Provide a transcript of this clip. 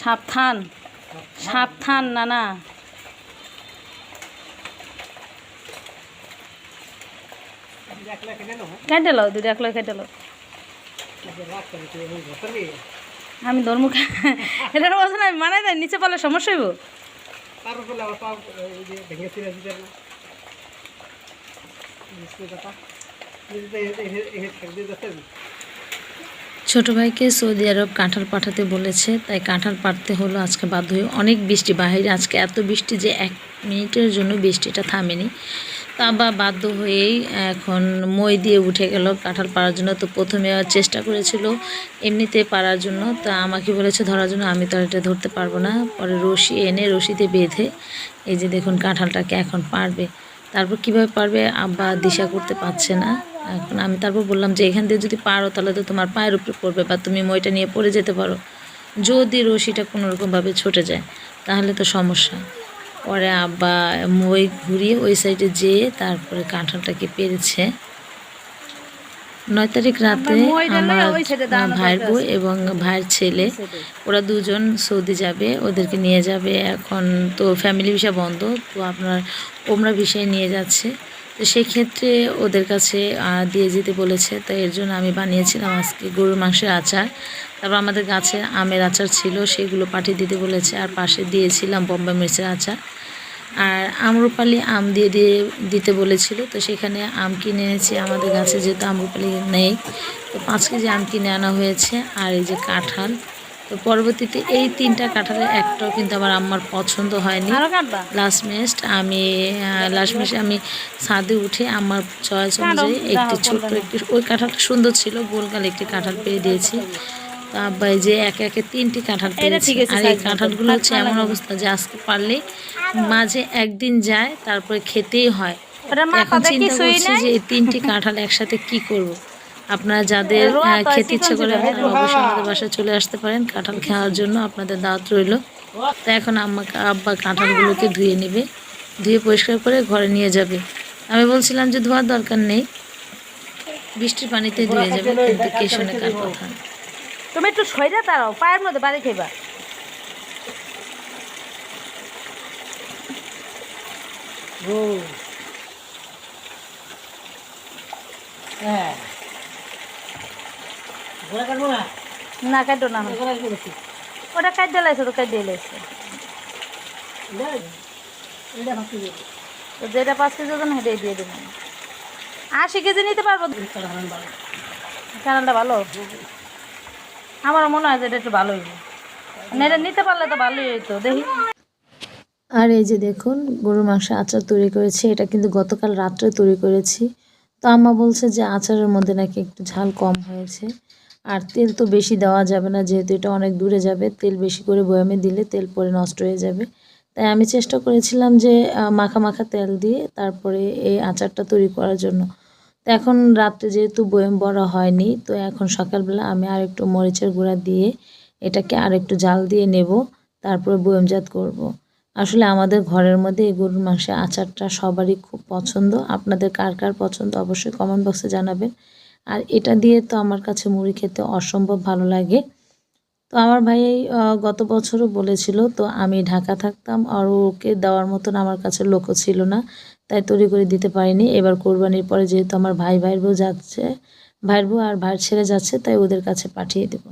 সাবধান সাবধান নানা। কেটে লো দুটো একলা কেটে লো। আমি ধর্ম এটার বলছেন আমি মানাই দেয় নিচে পারলে সমস্যা হইব। ছোট ভাইকে সৌদি আরব কাঁঠাল পাঠাতে বলেছে, তাই কাঁঠাল পাঠতে হলো আজকে বাধ্য হয়ে। অনেক বৃষ্টি বাইরে আজকে, এত বৃষ্টি যে 1 মিনিটের জন্য বৃষ্টিটা থামেনি। তা বা বাধ্য হয়েই এখন মই দিয়ে উঠে গেল কাঁঠাল পাড়ার জন্য। তো প্রথমে চেষ্টা করেছিল এমনিতে পাড়ার জন্য, তা আমাকে বলেছে ধরার জন্য। আমি তো এটা ধরতে পারবো না। পরে রশি এনে রশিতে বেঁধে এই যে দেখুন কাঁঠালটাকে এখন পারবে। তারপর কিভাবে পারবে আব্বা দিশা করতে পারছে না। এখন আমি তারপর বললাম যে এখান দিয়ে যদি পারো তাহলে তো তোমার পায়ের উপরে পড়বে বা তুমি মইটা নিয়ে পড়ে যেতে পারো। যদি রশিটা কোনোরকমভাবে ছুটে যায় তাহলে তো সমস্যা। পরে আব্বা মই ঘুরিয়ে ওই সাইডে যেয়ে তারপরে কাঁঠালটাকে পেরেছে। 9 তারিখ রাতে আমার ভাইয়ের বউ এবং ভাইয়ের ছেলে ওরা দুজন সৌদি যাবে, ওদেরকে নিয়ে যাবে। এখন তো ফ্যামিলি ভিসা বন্ধ, তো আপনার ওমরা ভিসায় নিয়ে যাচ্ছে। তো সেই ক্ষেত্রে ওদের কাছে দিয়ে যেতে বলেছে। তো এর জন্য আমি বানিয়েছিলাম আজকে গরুর মাংসের আচার। তারপর আমাদের গাছে আমের আচার ছিল, সেগুলো পাঠিয়ে দিতে বলেছে। আর পাশে দিয়েছিলাম বোম্বাই মরিচের আচার। আর আম্রপালি আম দিতে বলেছিল, তো সেখানে আম কিনে এনেছি। আমাদের গাছে যেহেতু আম্রপালি নেই, তো 5 কেজি আম কিনে আনা হয়েছে। আর এই যে কাঁঠাল, তো পরবর্তীতে এই 3টা কাঁঠালের একটাও কিন্তু আমার আম্মার পছন্দ হয়নি। লাস্টমেস্ট আমি ছাদে উঠে আমার চয়েস অনুযায়ী একটি ছোট্ট একটি, ওই কাঁঠালটা সুন্দর ছিল, গোলগাল একটি কাঁঠাল পেয়ে দিয়েছি। তো আব্বাই যে একে একে 3টি কাঁঠাল পেয়েছে। আর এই কাঁঠালগুলো হচ্ছে এমন অবস্থা যে আজকে পারলে মাঝে একদিন যায়, তারপরে খেতেই হয়। এখন চিন্তা করছি যে এই 3টি কাঁঠাল একসাথে কি করব। আপনারা যাদের খেতে ইচ্ছা করে আপনারা অবশ্যই আমাদের বাসায় চলে আসতে পারেন কাঁঠাল খাওয়ার জন্য, আপনাদের দাওয়াত রইল। তো এখন আব্বা কাঁঠালগুলোকে ধুয়ে নেবে, ধুয়ে পরিষ্কার করে ঘরে নিয়ে যাবে। আমি বলছিলাম যে ধোয়ার দরকার নেই, বৃষ্টির পানিতে ধুয়ে যাবে, কিন্তু কে শোনে কার কথা। তুমি একটু সইরা দাঁড়াও, পায়ের মধ্যে বাড়ি খাইবা। না কাটো না, ওটা কাট দিলাইছে, তো কাট দিলাইছে। যেটা 5 কেজি ওজন হেঁটে দিয়ে দেবেন। 80 কেজি নিতে পারবো। কাঁঠালটা ভালো, আমার মনে হয় যে এটা একটু ভালোই। এটা নিতে পারলে তো ভালোই হইতো, দেখি। আর এই যে দেখুন গরুর মাংসের আচার তৈরি করেছি, এটা কিন্তু গতকাল রাত্রে তৈরি করেছি। তো আম্মা বলছে যে আচারের মধ্যে নাকি একটু ঝাল কম হয়েছে। আর তেল তো বেশি দেওয়া যাবে না, যেহেতু এটা অনেক দূরে যাবে। তেল বেশি করে বয়ামে দিলে তেল পরে নষ্ট হয়ে যাবে। তাই আমি চেষ্টা করেছিলাম যে মাখা মাখা তেল দিয়ে তারপরে এই আচারটা তৈরি করার জন্য। তো এখন রাত্রে যেহেতু বয়াম ভরা হয়নি, তো এখন সকালবেলা আমি আর একটু মরিচের গুঁড়া দিয়ে এটাকে আর একটু জাল দিয়ে নেব, তারপরে বয়ামজাত করব। আসলে আমাদের ঘরের মধ্যে এই গরুর মাংসের আচারটা সবারই খুব পছন্দ। আপনাদের কার কার পছন্দ অবশ্যই কমেন্ট বক্সে জানাবেন। আর এটা দিয়ে তো আমার কাছে মুড়ি খেতে অসম্ভব ভালো লাগে। তো আমার ভাই গত বছরও বলেছিল, তো আমি ঢাকা থাকতাম আর ওকে দেওয়ার মতন আমার কাছে লোকও ছিল না, তাই তৈরি করে দিতে পারিনি। এবার কোরবানির পরে যেহেতু আমার ভাইয়ের বউ যাচ্ছে, ভাইয়ের বউ আর ভাইয়ের ছেলে যাচ্ছে, তাই ওদের কাছে পাঠিয়ে দেবো।